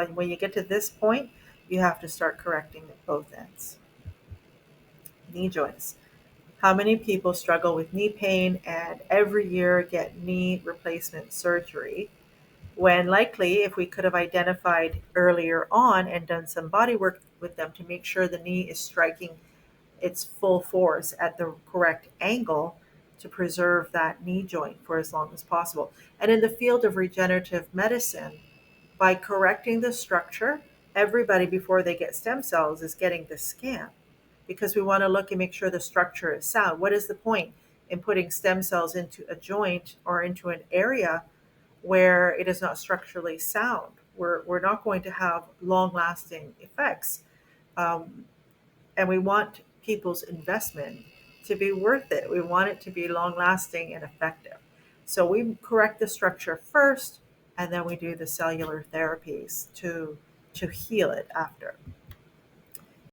When you get to this point, you have to start correcting both ends. Knee joints. How many people struggle with knee pain and every year get knee replacement surgery? When likely, if we could have identified earlier on and done some body work with them to make sure the knee is striking its full force at the correct angle to preserve that knee joint for as long as possible. And in the field of regenerative medicine, by correcting the structure, everybody before they get stem cells is getting the scan because we want to look and make sure the structure is sound. What is the point in putting stem cells into a joint or into an area where it is not structurally sound? We're not going to have long lasting effects. Um, and we want people's investment to be worth it. We want it to be long lasting and effective. So we correct the structure first, and then we do the cellular therapies to heal it after.